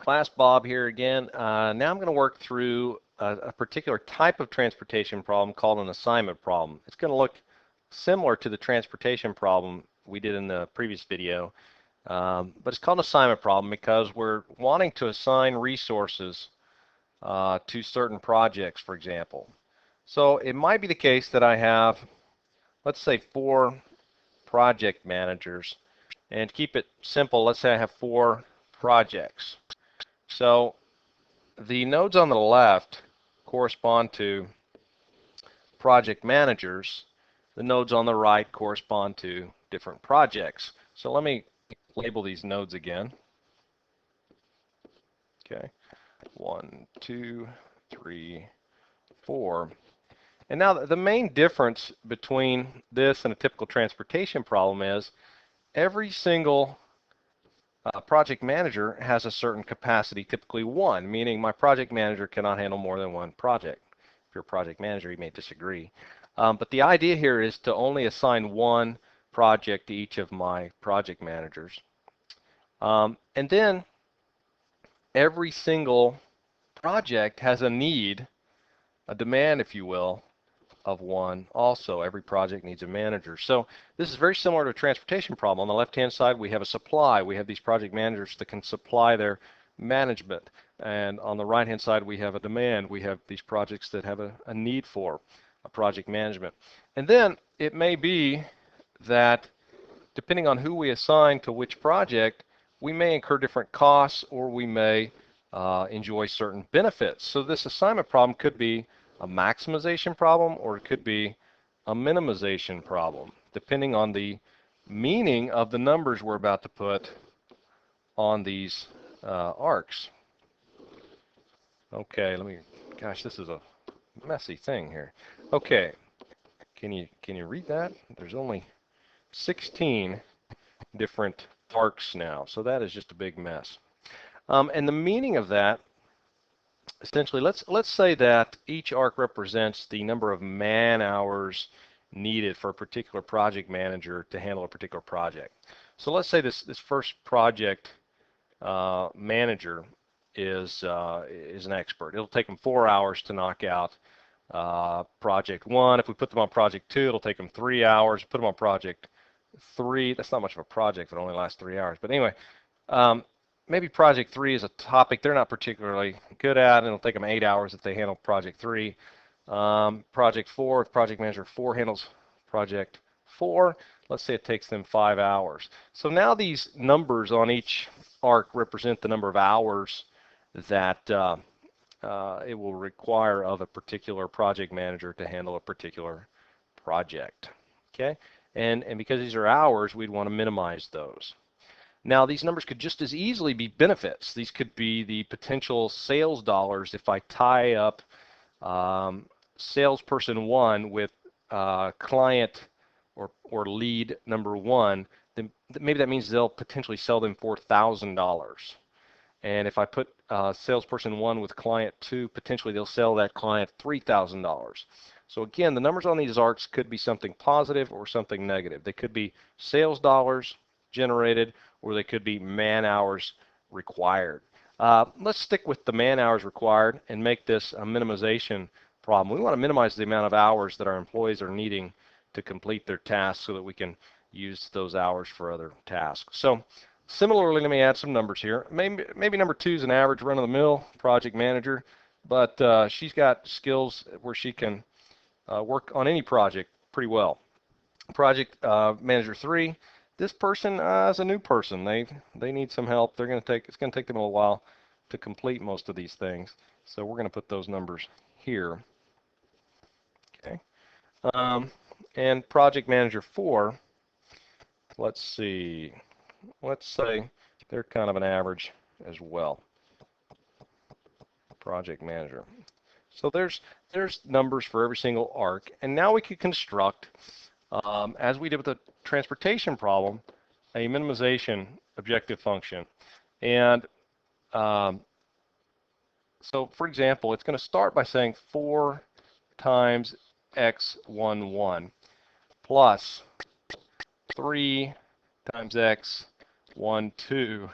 Class Bob here again. Now I'm going to work through a particular type of transportation problem called an assignment problem. It's going to look similar to the transportation problem we did in the previous video, but it's called an assignment problem because we're wanting to assign resources to certain projects, for example. So it might be the case that I have, let's say, 4 project managers, and to keep it simple, let's say I have 4 projects. So the nodes on the left correspond to project managers. The nodes on the right correspond to different projects. So let me label these nodes again. Okay, 1, 2, 3, 4. And now the main difference between this and a typical transportation problem is every single project manager has a certain capacity, typically 1, meaning my project manager cannot handle more than 1 project. If you're a project manager, you may disagree. But the idea here is to only assign 1 project to each of my project managers. And then every single project has a need, a demand, if you will, of 1 also. Every project needs a manager. So this is very similar to a transportation problem. On the left-hand side, we have a supply. We have these project managers that can supply their management. And on the right-hand side, we have a demand. We have these projects that have a need for a project management. And then it may be that depending on who we assign to which project, we may incur different costs or we may enjoy certain benefits. So this assignment problem could be a maximization problem or it could be a minimization problem, depending on the meaning of the numbers we're about to put on these arcs. Okay, gosh, this is a messy thing here. Okay, can you read that? There's only 16 different arcs now, so that is just a big mess. And the meaning of that, essentially, let's say that each arc represents the number of man hours needed for a particular project manager to handle a particular project. So let's say this first project manager is an expert. It'll take them 4 hours to knock out project 1. If we put them on project 2, it'll take them 3 hours. Put them on project 3. That's not much of a project. It only lasts 3 hours. But anyway, maybe project 3 is a topic they're not particularly good at, and it'll take them 8 hours if they handle project 3. Project 4, if project manager 4 handles project 4, let's say it takes them 5 hours. So now these numbers on each arc represent the number of hours that it will require of a particular project manager to handle a particular project. Okay, and because these are hours, we'd want to minimize those. Now, these numbers could just as easily be benefits. These could be the potential sales dollars if I tie up salesperson 1 with client or lead number 1. Then maybe that means they'll potentially sell them for $1,000. And if I put salesperson 1 with client 2, potentially they'll sell that client $3,000. So again, the numbers on these arcs could be something positive or something negative. They could be sales dollars generated, or they could be man hours required. Let's stick with the man hours required and make this a minimization problem. We want to minimize the amount of hours that our employees are needing to complete their tasks so that we can use those hours for other tasks. So similarly, let me add some numbers here. Maybe number 2 is an average run-of-the-mill project manager, but she's got skills where she can work on any project pretty well. Project manager 3, this person is a new person. They need some help. It's going to take them a while to complete most of these things. So we're going to put those numbers here. Okay. And project manager 4, let's see. Let's say they're kind of an average as well. Project manager. So there's numbers for every single arc, and now we could construct, as we did with the transportation problem, a minimization objective function. And so, for example, it's going to start by saying 4 times x11 plus 3 times x12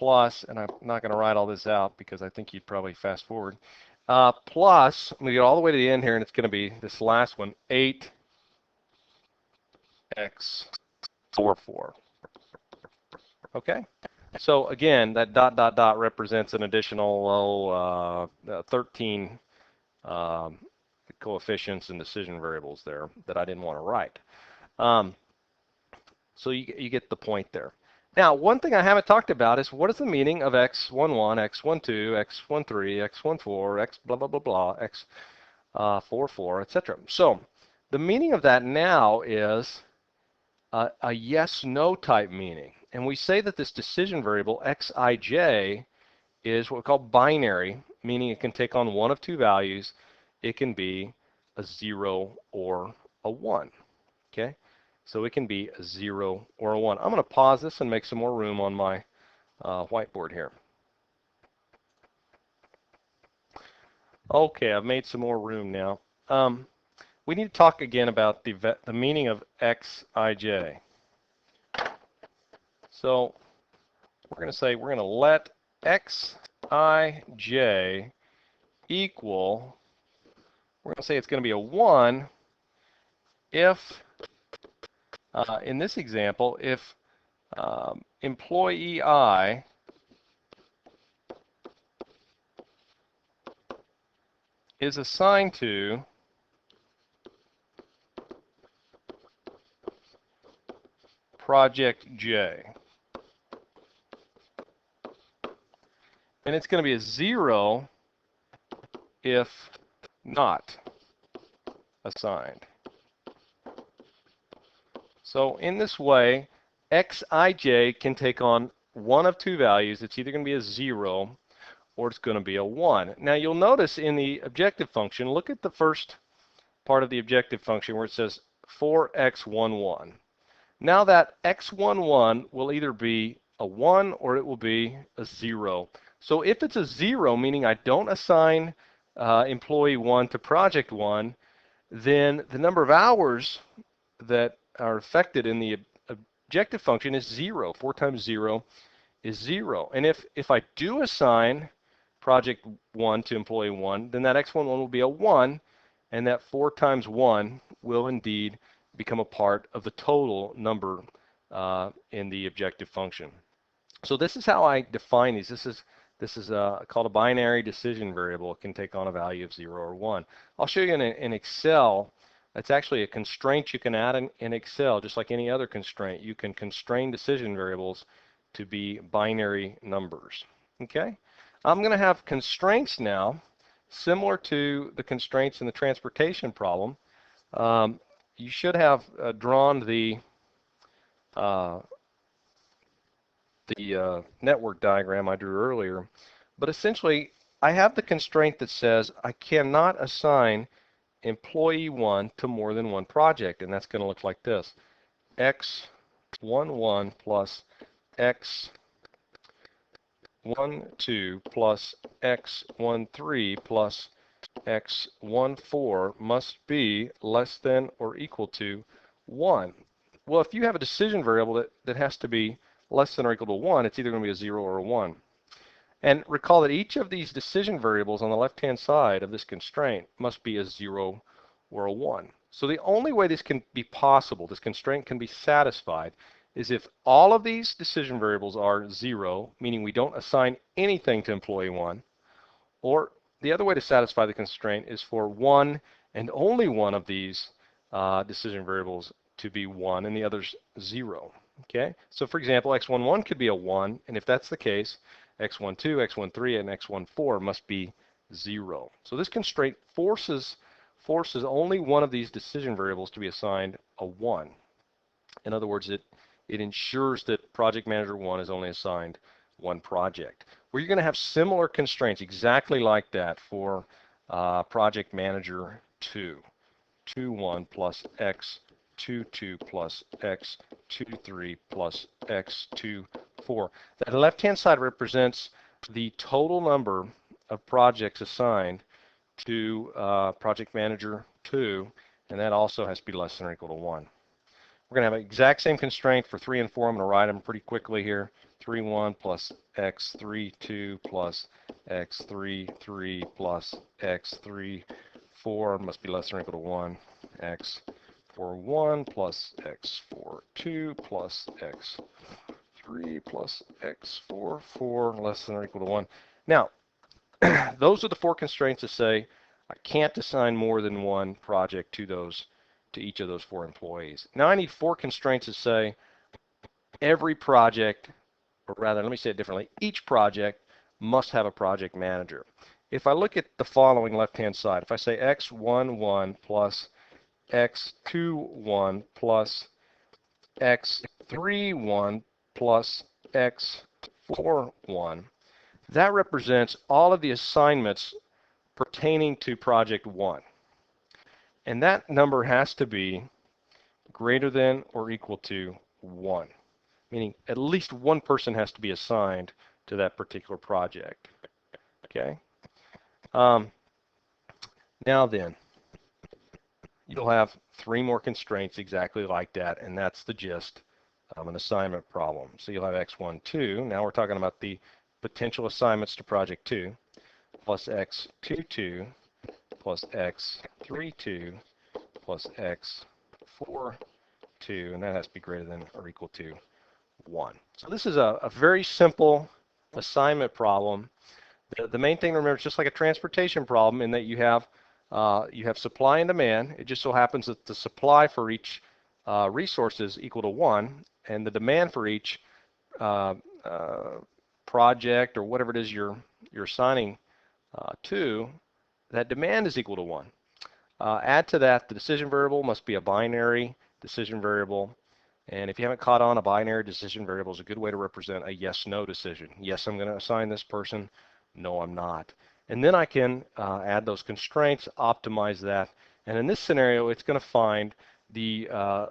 plus, and I'm not going to write all this out because I think you'd probably fast forward, plus, I'm going to get all the way to the end here, and it's going to be this last one, 8x44. Okay? So again, that dot, dot, dot represents an additional 13 coefficients and decision variables there that I didn't want to write. So you get the point there. Now, one thing I haven't talked about is what is the meaning of x11, x12, x13, x14, x blah, blah, blah, blah, x44, etc. So the meaning of that now is a yes-no type meaning. And we say that this decision variable, xij, is what we call binary, meaning it can take on one of two values. It can be a 0 or a 1. Okay? So it can be a 0 or a 1. I'm going to pause this and make some more room on my whiteboard here. Okay, I've made some more room now. We need to talk again about the meaning of xij. So we're going to say we're going to let xij equal, we're going to say it's going to be a 1 if, in this example, if employee I is assigned to project J. And it's going to be a 0 if not assigned. So in this way, xij can take on one of two values. It's either going to be a 0 or it's going to be a 1. Now you'll notice in the objective function, look at the first part of the objective function where it says 4x11. Now that x11 will either be a 1 or it will be a 0. So if it's a 0, meaning I don't assign employee 1 to project 1, then the number of hours that are affected in the objective function is 0. 4 times 0 is 0. And if I do assign project 1 to employee 1, then that x11 will be a 1, and that 4 times 1 will indeed become a part of the total number in the objective function. So this is how I define these. This is called a binary decision variable. It can take on a value of 0 or 1. I'll show you in Excel. That's actually a constraint you can add in Excel, just like any other constraint. You can constrain decision variables to be binary numbers. Okay? I'm going to have constraints now, similar to the constraints in the transportation problem. You should have drawn the network diagram I drew earlier. But essentially, I have the constraint that says I cannot assign employee 1 to more than one project, and that's going to look like this. x11 plus x12 plus x13 plus x14 must be less than or equal to 1. Well, if you have a decision variable that has to be less than or equal to 1, it's either going to be a 0 or a 1. And recall that each of these decision variables on the left-hand side of this constraint must be a 0 or a 1. So the only way this can be possible, this constraint can be satisfied, is if all of these decision variables are 0, meaning we don't assign anything to employee 1, or the other way to satisfy the constraint is for one and only one of these decision variables to be 1 and the others 0. Okay, so for example, x11 could be a 1, and if that's the case, x12, x13, and x14 must be 0. So this constraint forces only one of these decision variables to be assigned a 1. In other words, it ensures that project manager 1 is only assigned one project. Where you're going to have similar constraints exactly like that for project manager 2. 2.1 plus x 2.2 plus x 2.3 plus x 2.4. That left-hand side represents the total number of projects assigned to project manager 2, and that also has to be less than or equal to 1. we're going to have an exact same constraint for 3 and 4. I'm going to write them pretty quickly here. 3, 1 plus x, 3, 2 plus x, 3, 3 plus x, 3, 4 must be less than or equal to 1, x, 4, 1 plus x, 4, 2 plus x, 3 plus x, 4, 4 less than or equal to 1. Now, those are the 4 constraints that say I can't assign more than one project to each of those 4 employees. Now I need 4 constraints that say every project, or rather, let me say it differently, each project must have a project manager. If I look at the following left-hand side, if I say x1, 1 plus x2, 1 plus x3, 1 plus x4, 1, that represents all of the assignments pertaining to project 1. And that number has to be greater than or equal to 1, meaning at least one person has to be assigned to that particular project. Okay. Now then, you'll have 3 more constraints exactly like that, and that's the gist of an assignment problem. So you'll have x1, 2. Now we're talking about the potential assignments to project 2, plus x2, 2, plus x3, 2, plus x4, 2, and that has to be greater than or equal to 1. So this is a very simple assignment problem. The main thing to remember is just like a transportation problem in that you have supply and demand. It just so happens that the supply for each resource is equal to 1, and the demand for each project or whatever it is you're assigning to, that demand is equal to 1. Add to that, the decision variable must be a binary decision variable. And if you haven't caught on, a binary decision variable is a good way to represent a yes-no decision. Yes, I'm going to assign this person. No, I'm not. And then I can add those constraints, optimize that. And in this scenario, it's going to find the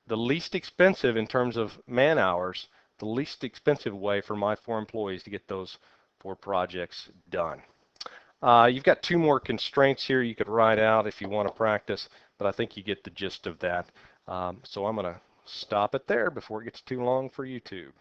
least expensive in terms of man hours, the least expensive way for my 4 employees to get those 4 projects done. You've got 2 more constraints here you could write out if you want to practice, but I think you get the gist of that. So I'm going to stop it there before it gets too long for YouTube.